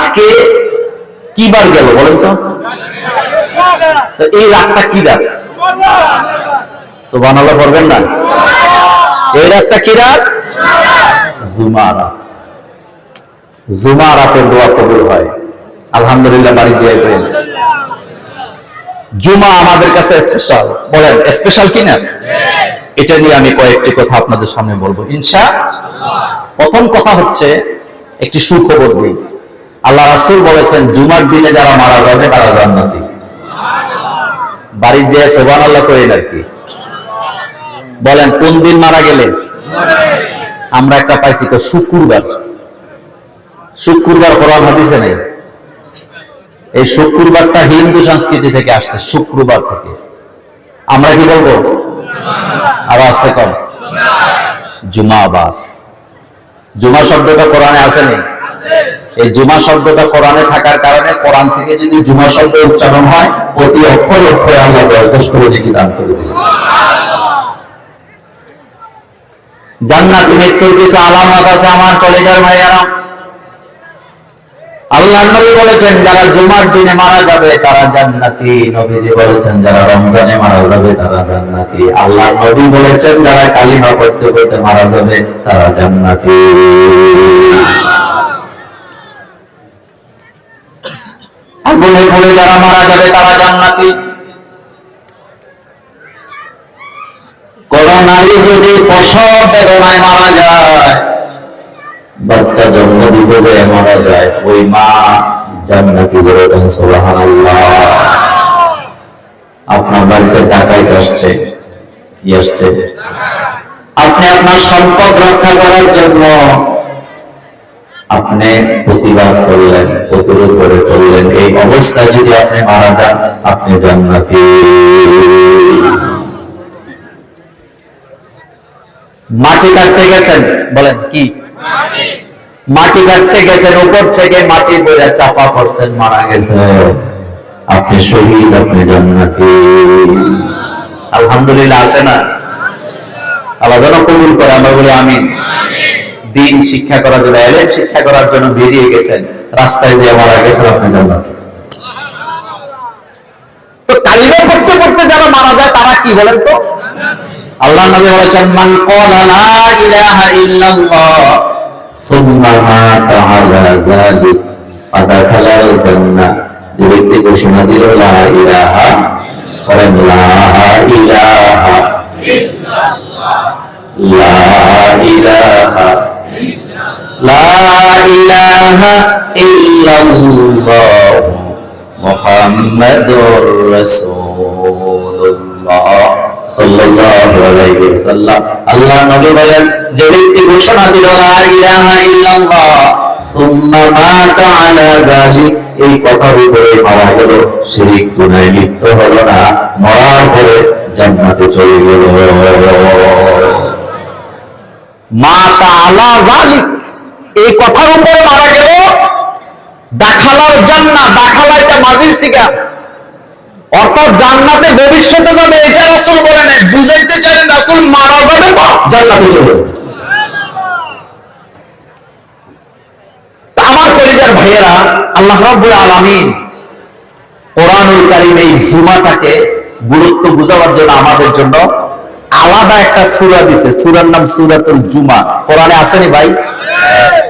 আজকে কি বার গেল বলেন তো? এই রাতটা কি রাত? সুবহানাল্লাহ বলবেন না? এই রাতটা কি রাত? জুমা রাত। জুমা রাতে দোয়া কবুল হয়, আলহামদুলিল্লাহ। বাড়ি যাই পেন, জুমা আমাদের কাছে স্পেশাল। বলেন স্পেশাল কিনা? এটা নিয়ে আমি কয়েকটি কথা আপনাদের সামনে বলবো ইনশাআল্লাহ। প্রথম কথা হচ্ছে একটি সুখবর দিই। আল্লাহ রাসূল বলেছেন জুমার দিনে যারা মারা যাবে তারা জান্নাতি। বাড়ি যে সুবহানাল্লাহ করেন আর কি। বলেন কোন দিন মারা গেলে? আমরা একটা পাইছি তো শুক্রবার। শুক্রবার কোরআন হাদিসে নেই। এই শুক্রবারটা হিন্দু সংস্কৃতি থেকে আসছে, শুক্রবার থেকে। আমরা কি বলবো? আওয়াজ থেকে কম। জুমাবার। জুমা শব্দটা কোরআনে আছে নেই? এই জুমা শব্দটা কোরআনে থাকার কারণে কোরআন থেকে যদি জুমা শব্দ উচ্চারণ হয় প্রতি অক্ষরে অক্ষরে আল্লাহ 10 করে নেকি দান করে দিবেন। জান্নাত মৃত্যুর কিছু আলামত আছে আমার কলেজের ভাইয়েরা। আল্লাহর নবী বলেছেন যারা জুমার দিনে মারা যাবে তারা জান্নাতি। নবীজি বলেছেন যারা রমজানে মারা যাবে তারা জান্নাতি। আল্লাহর নবী বলেছেন যারা কালিমা পড়তে পড়তে মারা যাবে তারা জান্নাতি। আগুনে পড়ে যারা মারা যাবে তারা জান্নাতি। কোন নারী যদি প্রসব বেদনায় মারা যায়, বাচ্চা জন্ম দিতে যায় মারা যায়, ওই মা জান্নাতি। যেরকম সুবহানাল্লাহ। আপনার বাড়িতে ডাকাইত আসছে, কি আসছে? আপনি আপনার সম্পদ রক্ষা করার জন্য আপনি প্রতিবাদ করলেন, প্রতিরোধ করে চললেন, এই অবস্থায় যদি আপনি মারা যান আপনি জান্নাতি। মাটি কাটতে গেছেন, বলেন কি? মাটি কাটতে গেছেন, উপর থেকে মাটি বইয়া চাপা পড়ছেন, মারা গেছেন, আপনি শহীদ, আপনি জান্নাতি। আলহামদুলিল্লাহ আসে না? আল্লাহ যেন কবুল করে, আমরা বলি আমিন। দিন শিক্ষা করার জন্য, এলেম শিক্ষা করার জন্য বেরিয়ে গেছেন, রাস্তায় যে মারা গেছেন, আপনি জান্নাতি। তো কালিমা পড়তে পড়তে যারা মারা যায় তারা কি বলেন তো? আল্লাহ নবী বলেছেন মান ক্বালা লা ইলাহা ইল্লাল্লাহ সুম্মা মাতা আলা যালিক ফাদাখালাল জান্নাহ। যে ব্যক্তি ঘোষণা দিল লা ইলাহা, বলেন লা ইলাহা ইল্লাল্লাহ, লা ইলাহা ইল্লাল্লাহ মুহাম্মাদুর রাসূলুল্লাহ সাল্লাল্লাহু আলাইহি ওয়াসাল্লাম। আল্লাহ নবী বলেন যে ব্যক্তি ঘোষণা দিল লা ইলাহা ইল্লাল্লাহ সুম্মা মাতা আলা যালিক, এই কথার উপরে মারা গেল, শিরক গুনাহে লিপ্ত হলো না, মরার পরে জান্নাতে চলে গেল। মাতা আলা যালিক, এই কথার উপরে মারা গেল, দাখালাল জান্নাহ। দাখালা এটা মাজির সিগা, অর্থাৎ জান্নাতে ভবিষ্যতে যাবে, এটা রাসূল বলেন। বুঝাইতে চাইলেন রাসূল মারা যাবে তো জান্নাতে চলে যাবে। আমার কলিজার ভাইয়েরা, আল্লাহ রাব্বুল আলামিন কোরআনুল কারীম এই জুমাটাকে গুরুত্ব বুঝাবার জন্য আমাদের জন্য আলাদা একটা সূরা দিয়েছে। সূরার নাম সূরাতুল জুমা। কোরআনে আসেনি ভাই?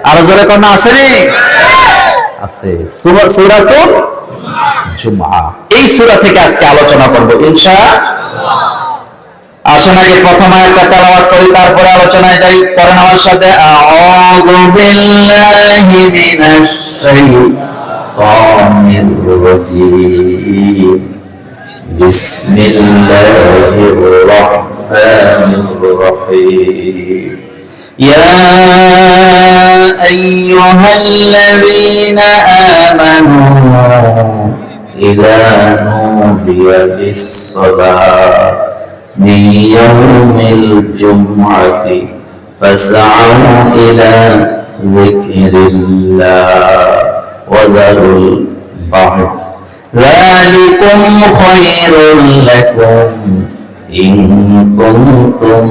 আরো জোরে কোন আসেনি? আছে, সূরাতুল জুমা। এই সূরা থেকে আজকে আলোচনা করব ইনশাআল্লাহ। আসুন আগে প্রথম আয়াতটা তেলাওয়াত করি, তারপরে আলোচনায় যাই। পড়েন আমার সাথে, আউযু বিল্লাহি মিনাশ শাইতানির রাজীম, বিসমিল্লাহির রাহমানির রাহিম। ইয়া আইয়ুহাল্লাযীনা আমানু ইযা নুদিয়া লিস-সালাতি من يوم الجمعة فاسعوا إلى ذكر الله وذروا البيع ذلكم خير لكم إن كنتم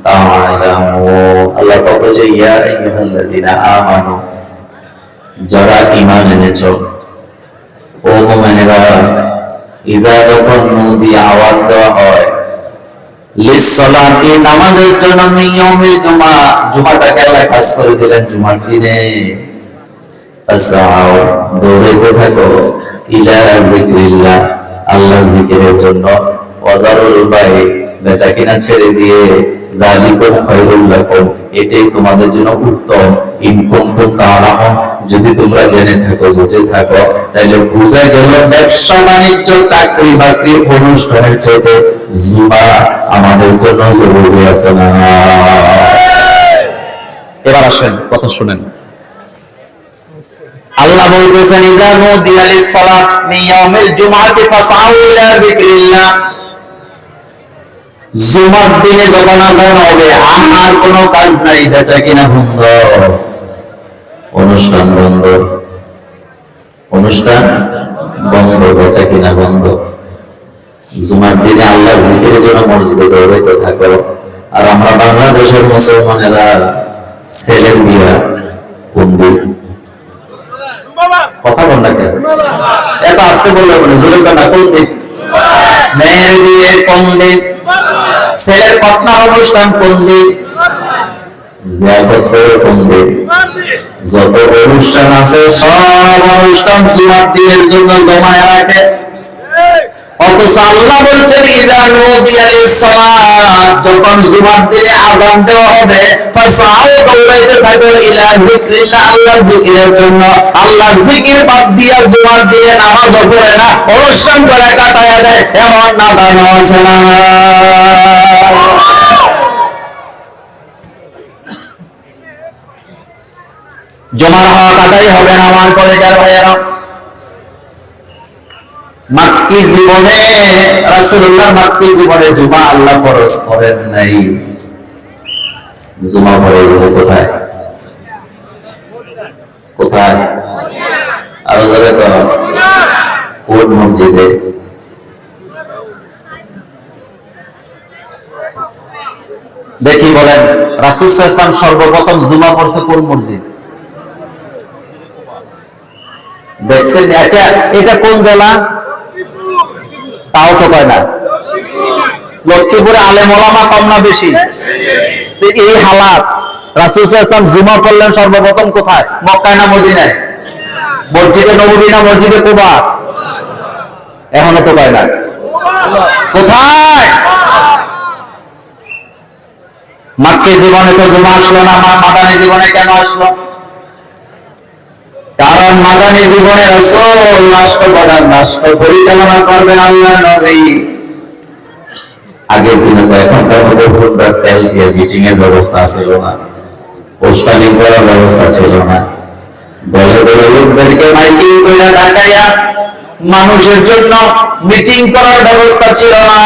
تعلمون. الله قال يا أيها الذين آمنوا যারা ঈমান এনেছো, ও মুমিনেরা, ইজা যখন নুদি আওয়াজ দেওয়া হয় লিসসালাতি নামাজের জন্য মিন ইয়াউমিল জুমা, জুমাটাকে আল্লাহ খাস করে দিলেন জুমার দিনে, ফাসাউ দৌড়াইতে থাকো ইলা যিকরিল্লাহ, আল্লাহর জিকিরের জন্য, ওয়াজারুল বাই বেচা কিনা ছেড়ে দিয়ে, যালিকুম খায়রুল লাকুম এটাই তোমাদের জন্য উত্তম, ইন কুনতুম তা'লামুন যদি তোমরা জেনে থাকো বুঝে থাকো, তাহলে বুঝা গেল ব্যবসা বাণিজ্য চাকরি বাকরি অনুষ্ঠানের থেকে জুমা আমাদের জন্য জরুরি আছে না। এবার আসেন কথা শুনেন, আল্লাহ বলতেছেন ইযা নুদিয়া লিস-সালাত মিন ইয়াউমিল জুমআতি ফাসআউ ইলা যিকরিল্লাহ, জুমার দিনে যখন আযান হবে আর কোনো কাজ নাই, বেচা কিনা বন্ধ, অনুষ্ঠান বন্ধ, অনুষ্ঠান বন্ধ, বেচা কিনা বন্ধ। জুমার দিনে আল্লাহর জিকিরের জন্য মসজিদে দৌড়াইতে থাকো। আর আমরা বাংলাদেশের মুসলমানেরা ছেলের বিয়া কোন দিন, কথা বল না কেন, এত আস্তে বললে বলে জোরে না, কোন দিন মেয়ের বিয়ে কোন দিন, ছেলের কটনা অনুষ্ঠান কোন দিন, জিয়ারত করে কোন দিন, যত অনুষ্ঠান আছে সব অনুষ্ঠান জুমার দিনের জন্য জমায়ে রাখে। অথচ আল্লাহ বলছেন ইযা নুদিয়া লিস-সালাত, যখন জুমার দিনে আযান দেওয়া হবে ফাসআউ দৌড়াইতে থাকো ইলা যিকরিল্লাহ, আল্লাহর জিকিরের জন্য। আল্লাহর জিকির বাদ দিয়া জুমার দিনে নামাজও পড়ে না, অনুষ্ঠান করে কাটায়া দেয়, এমন না দানো আছে না। জমার হক আদায় হবে না আমার কলেজের ভাইয়েরা। মাক্কি জীবনে রাসূলুল্লাহ মাক্কি জীবনে জুমা আল্লাহ ফরজ করেন নাই। জুমা ফরজ আছে কোথায়, কোথায়, আরো যাবে তো, কোন মসজিদে? দেখি বলেন রাসূল সাল্লাল্লাহু আলাইহি ওয়াসাল্লাম সর্বপ্রথম জুমা পড়ছে কোন মসজিদ দেখছেন? আচ্ছা এটা কোন জেলা? তাও তো কয় না। লক্ষ্মীপুরে আলেম ওলামা কম না বেশি? এই হালাত রাসূল সাল্লাল্লাহু আলাইহি ওয়াসাল্লাম জুমা পড়লেন সর্বপ্রথম কোথায়? মক্কায় না মদিনায়? মসজিদে নববী না মসজিদে কুবা? এখনো তো কয় না। কোথায়? মক্কি জীবনে তো জুমা আসলো না, মাদানী জীবনে কেন আসলো? কারণ মাদানী জীবনে রাসূল রাষ্ট্র পরিচালনা করবেন আল্লাহর নবী। আগের দিনে তো এখনকার মতো ভোটদার তেল দিয়ে মিটিং এর ব্যবস্থা ছিল না, পোস্টারিং করার ব্যবস্থা ছিল না, দলে দলে লোকদেরকে মাইকিং করে ডাকাইয়া মানুষের জন্য মিটিং করার ব্যবস্থা ছিল না।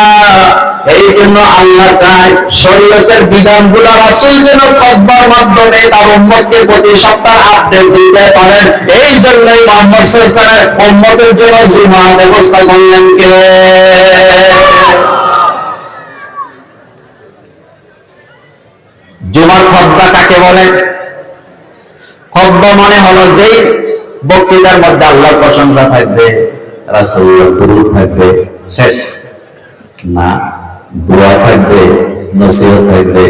এই জন্য আল্লাহ চায় শরীয়তের বিধানগুলো রাসূল যেন খুতবার মাধ্যমে তার উম্মতদের প্রতি সপ্তাহ আপডেট দিতে পারেন। এই জন্যই মুহাম্মদ সাল্লাল্লাহু আলাইহি ওয়াসাল্লাম উম্মতের জন্য জুমা ব্যবস্থা করলেন কে? জুমার খুতবা কাকে বলে? খুতবা মানে হলো যেই বক্তৃতার মধ্যে আল্লাহর প্রশংসা থাকবে, রাসূলুল্লাহ দুরূদ থাকবে, শেষ না, দোয়া থাকবে, নসিহত থাকবে,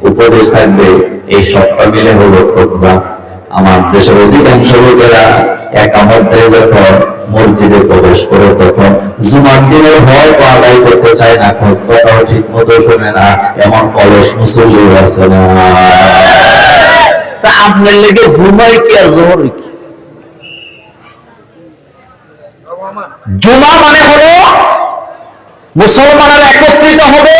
উপদেশ থাকবে, এই সবটা মিলে হলো খুতবা। আমার দেশের অধিকাংশ লোকেরা একামতে যখন মসজিদে প্রবেশ করে তখন জুমার দিনের ভয় আদায় করতে চায় না, খুতবাটাও ঠিক মতো শোনে না, এমন অলস মুসল্লি আছে না। তা আপনার লেগে জুমাই কি আর জোহর কি? জুমা মানে হলো মুসলমানেরা একত্রিত হবে,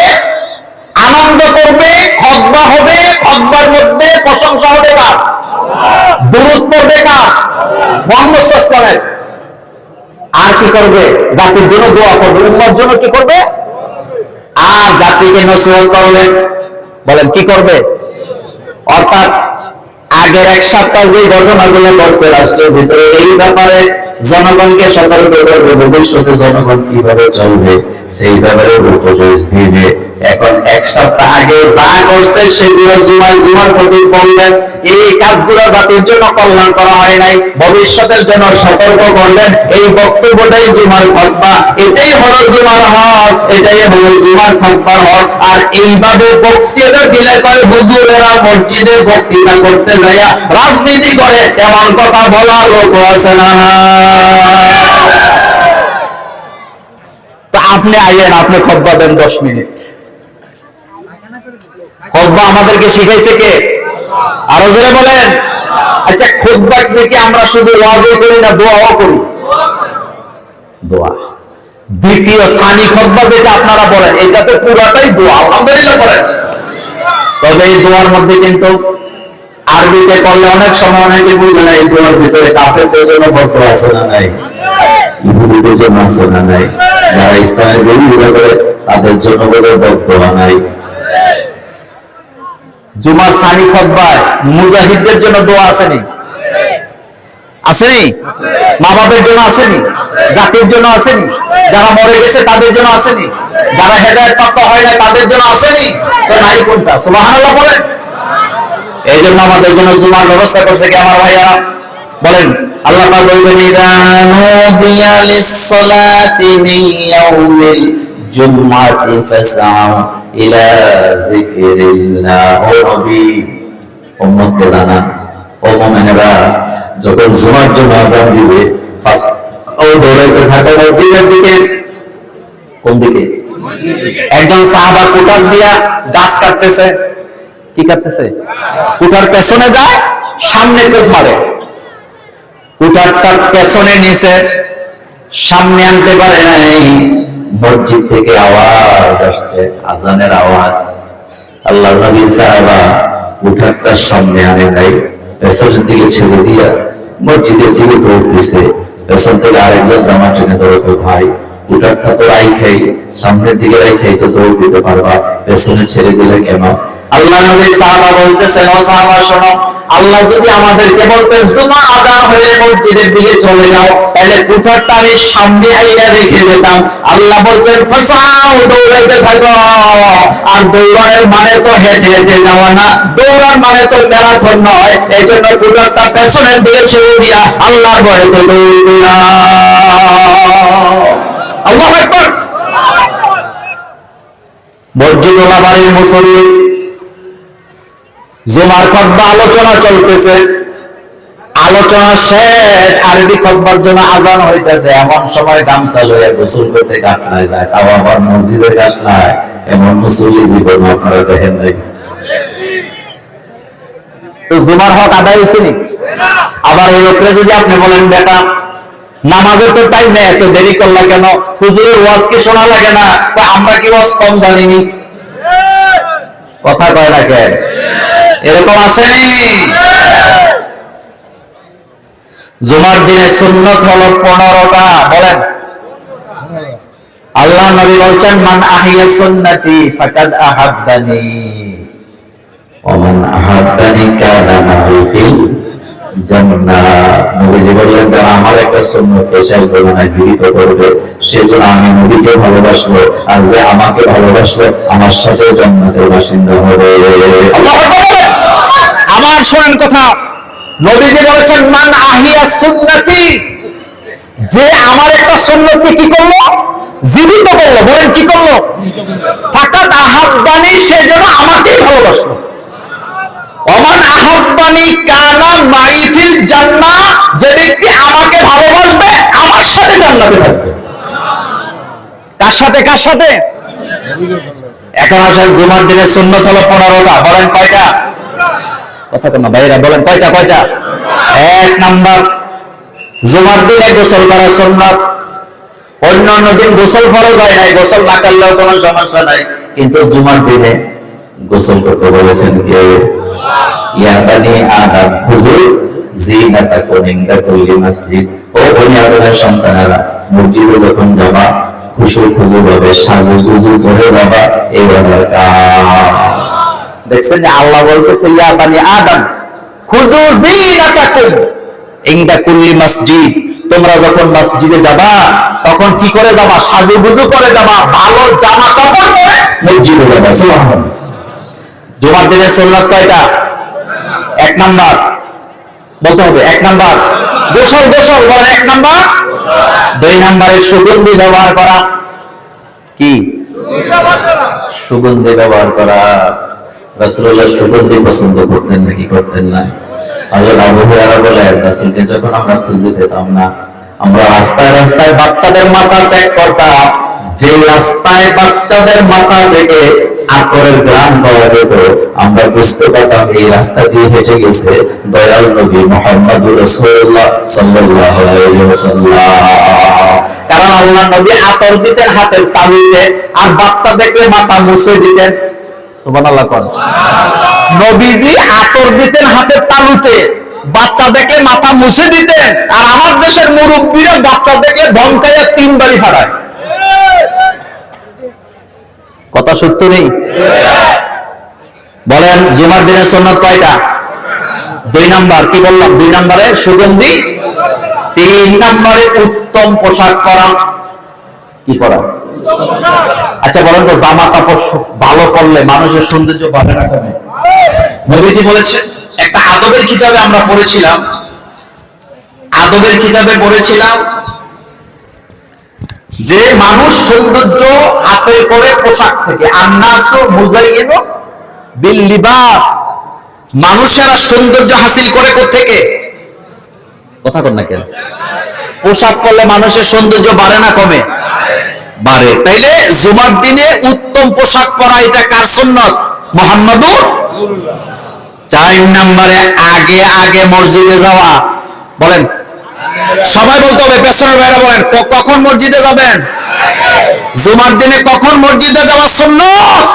আনন্দ করবে, খুতবা হবে, খুতবার মধ্যে প্রশংসা হবে কার? দুরূদ পড়বে কার? মুহাম্মদ সাল্লাল্লাহু আলাইহি ওয়াসাল্লাম। আর কি করবে? জাতির জন্য দোয়া করবে, উম্মতের জন্য কি করবে? আর জাতিকে নসিহত করবে। বলেন কি করবে? অর্থাৎ আগের এক সপ্তাহ যে ঘটনাগুলো ঘটছে রাষ্ট্রের ভিতরে, এই ব্যাপারে জনগণকে সতর্ক করবে, ভবিষ্যতে জনগণ কিভাবে চলবে সেই ব্যাপারে উপদেশ দিবে। এখন এক সপ্তাহ আগে যা করছে সেগুলো জুমার প্রতি বললেন, এই কাজগুলো জাতির জন্য কল্যাণ করা হয় নাই, ভবিষ্যতের জন্য সতর্ক করলেন। এই বক্তব্যটাই জুমার খুতবা, এটাই হলো জুমার হক, এটাই হলো জুমার খুতবার হক। আর এইভাবে বক্তৃতা দিলে কয় হুজুরেরা মসজিদে বক্তৃতা করতে যাইয়া রাজনীতি করে, এমন কথা বলার লোক আছে না? তো আপনি আইয়েন, আপনি খুতবা দেন 10 মিনিট। খুতবা আমাদেরকে শিখাইছে কে? আরো জোরে বলেন। আচ্ছা, খুতবা থেকে আমরা শুধু ওয়াজই করি না, দোয়াও করি? দোয়া। দ্বিতীয় সানি খুতবা যেটা আপনারা বলেন, এটা তো পুরাটাই দোয়া, আলহামদুলিল্লাহ বলেন। তবে এই দোয়ার মধ্যে কিন্তু আরবিতে করলে অনেক সময় অনেকে বুঝে না, এই দোয়ার ভিতরে কাফেরদের জন্য বক্তব্য আছে না নাই, ইহুদিদের জন্য আছে না নাই, যারা ইসলামের বিরোধিতা করে তাদের জন্য বলে বক্তব্য নাই। জুমার সানি খুতবায় মুজাহিদদের জন্য দোয়া আসেনি? আসেনি? মা বাবার জন্য আসেনি? জাতির জন্য আসেনি? যারা মরে গেছে তাদের জন্য আসেনি? যারা হেদায়েত প্রাপ্ত হয় না তাদের জন্য আসেনি? তো নাই কোনটা? সুবহানাল্লাহ বলেন। এই জন্য আমাদের জন্য জুমার ব্যবস্থা করছে কি আমার ভাইয়া? বলেন। আল্লাহ পাক বলেন, ইযা নুদিয়া লিস-সালাতি মিন ইয়াউমিল জুমআতি ফাসআউ ইলা যিকরিল্লাহ। ও নবী, উম্মতকে জানান, ও মুমিনেরা, যখন জুমার জন্য আযান দিবে, ও দৌড়াইতে থাকো মসজিদের দিকে। কোন দিকে? একজন সাহাবা কুঠার দিয়া গাছ কাটতেছে। কি কাটতেছে? কুঠার পেছনে যায়, সামনে কোপ মারে। কুঠারটা পেছনে নিচে, সামনে আনতে পারে নাই। মসজিদ থেকে আওয়াজ আসছে, আজানের আওয়াজ। আল্লাহর নবী সাহাবা কুঠারটা সামনে আনে নাই, পেছনের দিকে ছেড়ে দিয়া মসজিদের দিকে দৌড় দিছে। পেছন থেকে আরেকজন জামা টেনে ধরে, ভাই কুঠারটা তো রাইখাই, সামনের দিকে রাইখাই তো দৌড় দিতে পারবা, পেছনে ছেড়ে দিলে কেন? আল্লাহ নবী সাহাবা বলতেছেন, ও সাহাবা শোনো, আল্লাহ যদি আমাদেরকে বলতেন জুমা আযান হয়ে মসজিদের দিকে চলে যাও, তাহলে কুঠারটা আমি সামনে আইয়া রেখে যেতাম। আল্লাহ বলছেন ফাসাউ, দৌড়াইতে থাকো। আর দৌড়ানোর মানে তো হেঁটে হেঁটে যাওয়া না, দৌড়ার মানে তো ম্যারাথন নয়। এই জন্য কুঠারটা পেছনের দিকে ছেড়ে দিয়া আল্লাহর ভয়ে তো দৌড় দিলাম। আল্লাহু আকবার। মসজিদওয়ালা বাড়ির মুসল্লি, জুমার খুতবা আলোচনা চলতেছে, আলোচনা শেষ, আরবি খুতবার জন্য আজান হইতেছে। এমন সময় গামছা লইয়া গোসল করতে কাটনায় যায়, তাও আবার মসজিদের কাটনায়। এমন মুসল্লি জীবন আপনারা দেখেন নাই? তো জুমার হক আদায় হয়েছে নি? আবার এই লোকরে যদি আপনি বলেন, বেটা নামাজের তো টাইম নেই, এত দেরি করলা কেন? হুজুরের ওয়াজ কি শোনা লাগে না? আমরা কি ওয়াজ কম জানিনি? কথা কয় না কেন? এরকম আসেনি? জুমার দিনে সুন্নত হলো 15টা। বলেন। আল্লাহ নবী বলছেন, মান আহিয়া সুন্নতি ফাকাদ আহাব্বানি ওয়া মান আহাব্বানি কানা মা'i ফিল জান্নাহ। নবীজি বললেন, যারা আমার একটা সুন্নত শেষ জামানায় জীবিত করবে, সেজন্য আমি নবীকে ভালোবাসবো, আর যে আমাকে ভালোবাসবে আমার সাথে জান্নাতের বাসিন্দা হবে। আল্লাহু আকবার। আবার শুনেন কথা, নবীজি বলেছেন, মান আহিয়া সুন্নতি, যে আমার একটা সুন্নতকে কি করলো? জীবিত করলো। বলেন কি করলো? ফাকাদ আহাব্বানি, সে যেন আমাকেই ভালোবাসলো। ওমান আহাব্বানি কানা মা'i ফিল জান্নাহ, যে ব্যক্তি আমাকে ভালোবাসবে আমার সাথে জান্নাতে থাকবে। কার সাথে? কার সাথে? এখন আসলে জুমার দিনের সুন্নত হলো 15টা। বলেন কয়টা? কথা কেন ভাইরা? বলেন কয়টা? কয়টা? 1 নাম্বার, জুমার দিনে গোসল করা সুন্নাত। অন্যান্য দিন গোসল ফরজ হয় নাই, গোসল না করলেও কোনো সমস্যা নাই, কিন্তু জুমার দিনে গোসল করতে বলেছেন কে? ইয়া বানি আদম খুযু যিনাতাকুম ইনদা কুল্লি মসজিদ। ও বনি আদমের সন্তানেরা, মসজিদে যখন যাবা খুশু ভাবে সাজুগুজু করে যাবা, এই হলো কাজ। দেখছেন যে আল্লাহ বলতেছে, ইয়া বানি আদম খুযু যিনাতাকুম, ইনদা কুল্লি মসজিদ, তোমরা যখন মসজিদে যাবা তখন কি করে যাবা? সাজুগুজু করে যাবা, ভালো জামা কাপড় পরে মসজিদে যাবা। সুবহানাল্লাহ। জুমার দিনের সুন্নাত কয়টা? 1 নাম্বার বলতে হবে। 1 নাম্বার গোসল, গোসল বলেন 1 নাম্বার। 2 নাম্বারে সুগন্ধি ব্যবহার করা। কি? সুগন্ধি ব্যবহার করা। রাসূলুল্লাহ সুগন্ধি পছন্দ করতেন নাকি করতেন না? হযরত আবু হুরায়রা বলেন, রাসূলকে যখন আমরা খুঁজে পেতাম না, আমরা রাস্তায় রাস্তায় বাচ্চাদের মাথা চেক করতাম, যে রাস্তায় বাচ্চাদের মাথা থেকে আতরের ঘ্রাণ পাওয়া যেত, আমরা বুঝতে পারতাম এই রাস্তা দিয়ে হেঁটে গেছে দয়াল নবী মুহাম্মদুর রাসূলুল্লাহ সাল্লাল্লাহু আলাইহি ওয়াসাল্লাম। কারণ আল্লাহর নবী আতর দিতেন হাতের তালুতে, আর বাচ্চা দেখলে মাথা মুছে দিতেন। সুবহানাল্লাহ। নবীজি আতর দিতেন হাতের তালুতে, বাচ্চা দেখলে মাথা মুছে দিতেন, আর আমার দেশের মুরব্বীরা বাচ্চা দেখলে ধমকাইয়া 3 বাড়ি ফাটায়। কথা সত্য নেই? বলেন জুমার দিনের সুন্নাত কয়টা? 2 নাম্বার। কি বললাম? 2 নাম্বারে সুগন্ধি। 3 নাম্বারে উত্তম পোশাক পরা। কি পরা? আচ্ছা বলেন তো, জামা কাপড় ভালো পরলে মানুষের সৌন্দর্য বাড়ে না কমে? নবীজি বলেছে, একটা আদবের কিতাবে আমরা পড়েছিলাম, আদবের কিতাবে পড়েছিলাম যে মানুষ সৌন্দর্য হাসিল করে পোশাক থেকে। আন্নাসু মুজাইয়িনু বিল লিবাস, মানুষেরা সৌন্দর্য হাসিল করে কোত্থেকে? কথা কর না কেন? পোশাক পরলে মানুষের সৌন্দর্য বাড়ে না কমে? বাড়ে। তাইলে জুমার দিনে উত্তম পোশাক পরা এটা কার সুন্নাত? মুহাম্মাদুর। 4 নম্বরে আগে আগে মসজিদে যাওয়া। বলেন সবাই বলতে হবে, পেছনের ভাইরা বলেন কখন মসজিদে যাবেন? জুমার দিনে কখন মসজিদে যাওয়া সুন্নাত?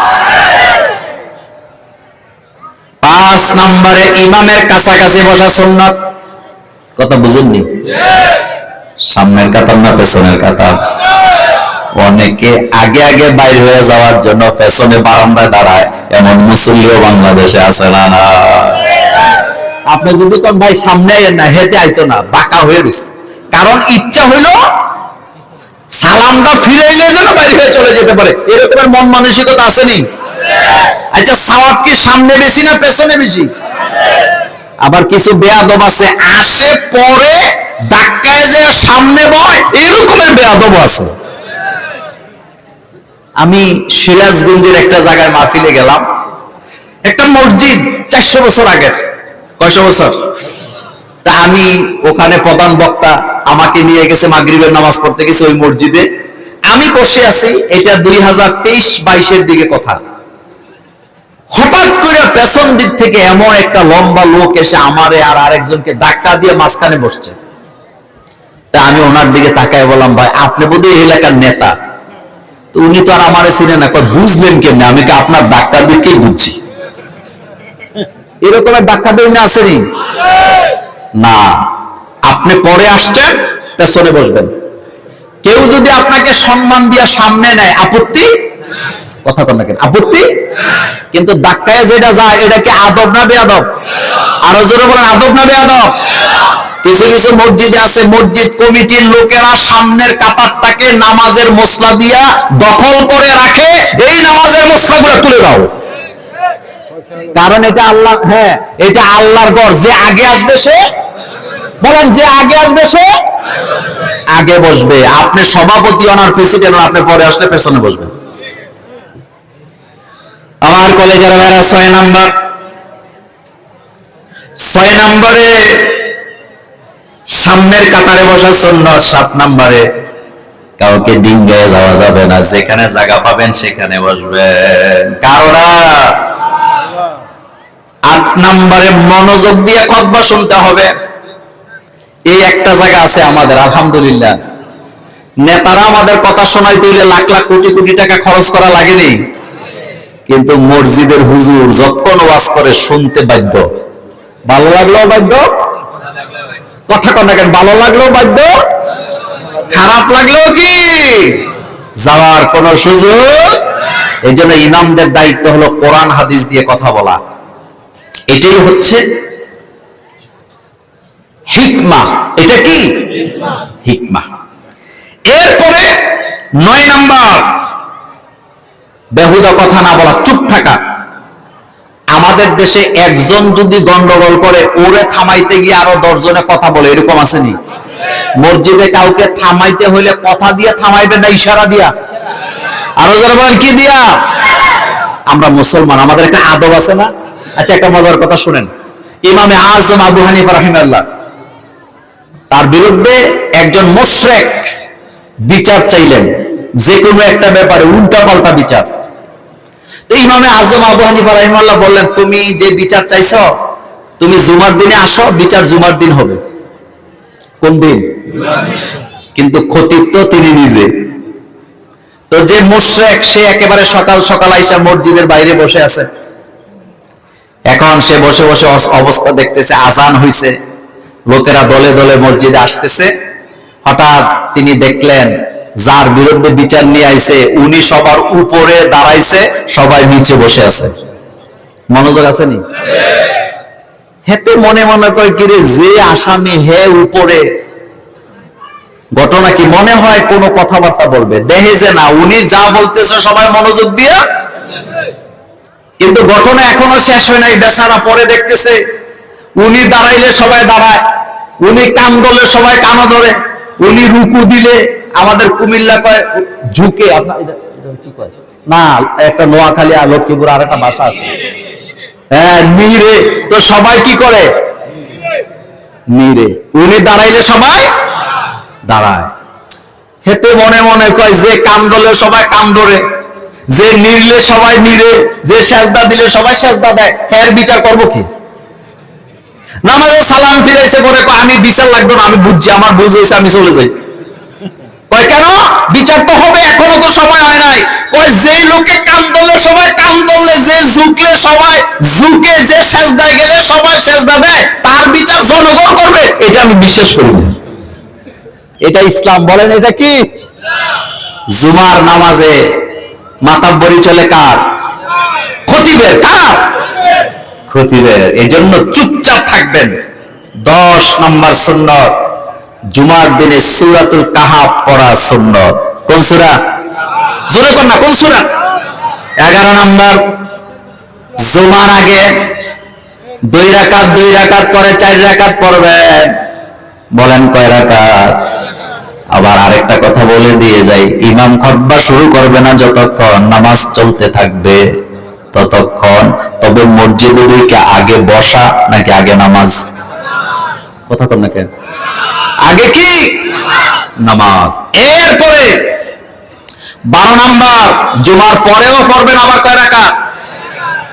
5 নম্বরে ইমামের কাছাকাছি বসা সুন্নাত। কথা বুঝেননি? সামনের কাতার না পেছনের কাতার? অনেকে আগে আগে বাইর হয়ে যাওয়ার জন্য পেছনে বারান্দায় দাঁড়ায়, এমন মুসল্লিও বাংলাদেশে আছে না? না, আপনি যদি কোন ভাই সামনে আইয়েন না, হেঁটে আইতো না, বাঁকা হয়ে গেছে। কারণ ইচ্ছা হইলো সালামটা ফিরে এলে যেন বাইরে হয়ে চলে যেতে পারে, এরকমের মন মানসিকতা আসেনি? আচ্ছা, সওয়াব কি সামনে বেশি না পেছনে বেশি? আবার কিছু বেয়াদব আছে, আসে পরে ধাক্কায় যে সামনে বয়, এরকমের বেয়াদব আছে। আমি সিরাজগঞ্জের একটা জায়গায় মাহফিলে গেলাম, একটা মসজিদ 400 বছর আগের। কয়শো বছর? তা আমি ওখানে প্রধান বক্তা, আমাকে নিয়ে গেছে মাগরিবের নামাজ পড়তে গেছে ওই মসজিদে। আমি বসে আছি, এটা 2023-22-এর দিকে কথা। হঠাৎ করে পেছন দিক থেকে এমন একটা লম্বা লোক এসে আমারে আর আরেকজনকে ধাক্কা দিয়ে মাঝখানে বসছে। তা আমি ওনার দিকে তাকায় বললাম, ভাই আপনি বোধহয় এই এলাকার নেতা। তো উনি তো আর আমারে চিনে না, বুঝলেন কেমনে? আমি কি আপনার ধাক্কা দিকেই বুঝছি? এরকমের ধাক্কা দিয়ে আসেনি না, আপনি পরে আসছেন, পেছনে বসবেন। কেউ যদি আপনাকে সম্মান দিয়া সামনে নেয়, আপত্তি? কথা কন না কেন? আপত্তি? কিন্তু ধাক্কায় যেটা যায়, এটা কি আদব না বেয়াদব? আরো জোরে বলেন, আদব না বেয়াদব? কিছু কিছু মসজিদে আছে, মসজিদ কমিটির লোকেরা সামনের কাতারটাকে নামাজের মসলা দিয়া দখল করে রাখে, এই নামাজের মসলাগুলো তুলে দাও। কারণ এটা আল্লাহ, হ্যাঁ এটা আল্লাহর ঘর। যে আগে আসবে সে, বলেন যে আগে আসবে সে আগে বসবে। আপনি সভাপতি ওনার প্রেসিডেন্ট, আপনি পরে আসলে পেছনে বসবেন। আমার কলেজের ভাইরা 6 নাম্বার, 6 নম্বরে সামনের কাতারে বসার জন্য। 7 নম্বরে কাউকে ডিঙ্গায় যাওয়া যাবে না, যেখানে জায়গা পাবেন সেখানে বসবেন। কারোরা 8 নম্বরে মনোযোগ দিয়ে খুতবা শুনতে হবে। এই একটা জায়গা আছে আমাদের, আলহামদুলিল্লাহ, নেতারা আমাদের কথা শোনাইতে হইলে লাখ লাখ কোটি কোটি টাকা খরচ করা লাগেনি, কিন্তু মসজিদের হুজুর যতক্ষণ ওয়াজ করে শুনতে বাধ্য। ভালো লাগলেও বাধ্য, কথা কন না কেন? ভালো লাগলেও বাধ্য, খারাপ লাগলেও কি যাওয়ার কোন সুযোগ। এই জন্য ইমামদের দায়িত্ব হলো কোরআন হাদিস দিয়ে কথা বলা। এটাই হচ্ছে হিকমা। হিকমা। এটা কি হিকমা। এরপরে 9 নাম্বার, বেহুদা কথা না বলা, চুপ থাকা। আমাদের দেশে একজন যদি গন্ডগোল করে ওরে থামাইতে গিয়ে আরো 10 জনে কথা বলে, এরকম আসেনি? মসজিদে কাউকে থামাইতে হইলে কথা দিয়ে থামাইবে না ইশারা দিয়া? আরো যারা বলেন কি দিয়া? আমরা মুসলমান, আমাদের একটা আদব আছে না? আচ্ছা, একটা মজার কথা শুনেন। ইমামে আজম আবু হানিফা রাহিমাহুল্লাহ, তার বিরুদ্ধে একজন মুশরিক বিচার চাইলেন, যে কোনো একটা ব্যাপারে উল্টা পাল্টা বিচার। ইমামে আজম আবু হানিফা রাহিমাহুল্লাহ বললেন, তুমি যে বিচার চাইছো, তুমি জুমার দিনে আসো, বিচার জুমার দিন হবে। কোন দিন? কিন্তু খতিব তো তিনি নিজে। তো যে মুশরিক, সে একেবারে সকাল সকাল আইসা মসজিদের বাইরে বসে আছে। এখন সে বসে বসে অবস্থা দেখতেছে, আজান হইছে, লোকেরা দলে দলে মসজিদে আসতেছে। হঠাৎ তিনি দেখলেন যার বিরুদ্ধে বিচার নিয়ে আইছে উনি সবার উপরে দাঁড়াইছে, সবাই নিচে বসে আছে। মনোযোগ আছে নি? হেতে মনে মনে কয়, কিরে, যে আসামি হে উপরে, ঘটনা কি? মনে হয় কোনো কথাবার্তা বলবে, দেখে যে না, উনি যা বলতেছে সবাই মনোযোগ দিয়া। কিন্তু ঘটনা এখনো শেষ হয় নাই। বেচারা পরে দেখতেছে উনি দাঁড়াইলে সবাই দাঁড়ায়, উনি কান ধরলে সবাই কানও ধরে, উনি রুকু দিলে, আমাদের কুমিল্লা কয় ঝুঁকে, আপনার কি কয় না, একটা নোয়াখালী আর লক্ষ্মীপুর আর একটা ভাষা আছে, হ্যাঁ, নিরে। তো সবাই কি করে? নিরে। উনি দাঁড়াইলে সবাই দাঁড়ায়। হেতে মনে মনে কয়, যে কান ধরলে সবাই কান ধরে, যে নিরলে সবাই নিরে, যে সেজদা দিলে সবাই সেজদা দেয়, এর বিচার করবো কি? নামাজে সালাম ফিরাইছে, পরে কয় আমি বিচার লাগবে না, আমি বুঝছি, আমার বুঝ হয়েছে, আমি চলে যাই। কয় কেন? বিচার তো হবে, এখনো তো সময় হয় নাই। কয় যে লোকে কান ধরলে সবাই কান ধরলে, যে ঝুঁকলে সবাই ঝুঁকে, যে সেজদায় গেলে সবাই সেজদা দেয়, তার বিচার জনগণ করবে, এটা আমি বিশ্বাস করি না। এটা ইসলাম। বলেন এটা কি? জুমার নামাজে মাতাব্বরি চলে কার? খতিবের। কার? খতিবের। এজন্য চুপচাপ থাকবেন। 10 নম্বর সুন্নত, জুমার দিনে সূরাতুল কাহাফ পড়া সুন্নত। কোন সূরা? জোরে কোন না, কোন সূরা? 11 নম্বর, জুমার আগে 2 রাকাত করে 4 রাকাত পড়বেন। বলেন কয় রাকাত? আবার আরেকটা কথা বলে দিয়ে যাই, ইমাম খুতবা শুরু করবে না যতক্ষণ নামাজ চলতে থাকবে ততক্ষণ। তবে মসজিদে ঢুকে আগে বসা নাকি আগে নামাজ? কথা কন না কেন? আগে কি? নামাজ। এরপরে 12 নাম্বার, জুমার পরেও পড়বেন আবার কয় রাকাত?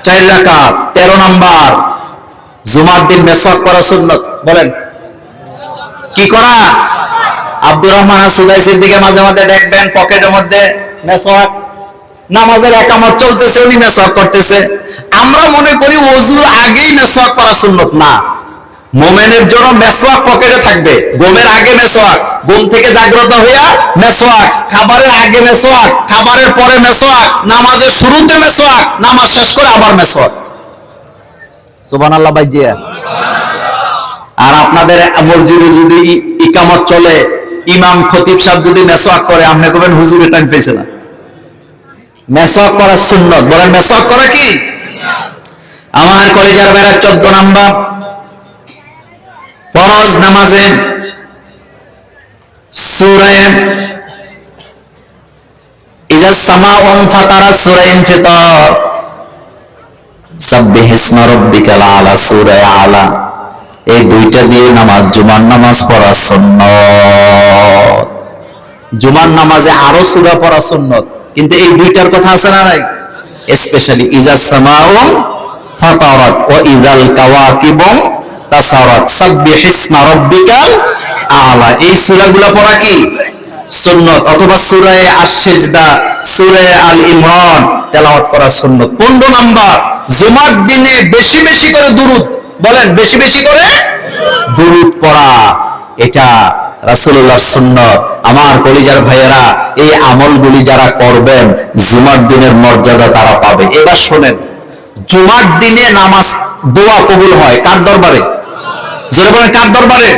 4 রাকাত। 13 নাম্বার, জুমার দিন মেসওয়াক করা সুন্নাত। বলেন কি করা? আব্দুর রহমান সুদাইসির দিকে মাঝে মাঝে দেখবেন পকেটের মধ্যে মেসওয়াক, নামাজের একামত চলতেছে, উনি মেসওয়াক করতেছে। আমরা মনে করি ওযুর আগেই মেসওয়াক করা সুন্নাত। না, মুমিনের জন্য মেসওয়াক পকেটে থাকবে। ঘুমের আগে মেসওয়াক, ঘুম থেকে জাগ্রত হইয়া মেসওয়াক, খাবারের আগে মেসওয়াক, খাবারের পরে মেসওয়াক, নামাজের শুরুতে মেসওয়াক, নামাজ শেষ করে আবার মেসওয়াক। সুবহানাল্লাহ ভাইজিয়া। আর আপনাদের মসজিদে যদি ইকামত চলে, ইমাম খতিব সাহেব যদি মেসওয়াক করে, আপনি কবেন হুজুরে টাইম পেয়েছে না। মেসওয়াক করা সুন্নাত। বলেন মেসওয়াক করা কি? আমার কলেজের বেড়া 14 নাম্বার, ফরজ নামাজে সূরা ইজা সামাউন ফাতারাত, সূরা ইনফিতার, সাব্বিহিসমা রাব্বিকাল আলা, সূরা আলা। এই দুইটা দিয়ে নামাজ, জুমার নামাজ পড়া সুন্নাত। জুমার নামাজে আরো সূরা পড়া সুন্নাত, কিন্তু এই দুইটার কথা আছে না নাই? স্পেশালি ইজা সামাউন ফাতারাত ওয়া ইযাল কাওয়াকিবু তাসারাত, সাব্বিহিসমা রাব্বিকাল আলা। এই সূরাগুলো পড়া কি? সুন্নাত। অথবা সূরা আশ-সিজদা, সূরা আল ইমরান তেলাওয়াত করা সুন্নাত। 15 নাম্বার, জুমার দিনে বেশি বেশি করে দুরূদ। বলেন বেশি বেশি করে দুরূদ পড়া, এটা রাসূলুল্লাহর সুন্নাত। আমার কলিজার ভাইয়েরা, এই আমলগুলি যারা করবেন জুমার দিনের মর্যাদা তারা পাবে। এবার শুনেন, জুমার দিনে নামাজ দোয়া কবুল হয় কার দরবারে? জোরে বলেন কার দরবারে?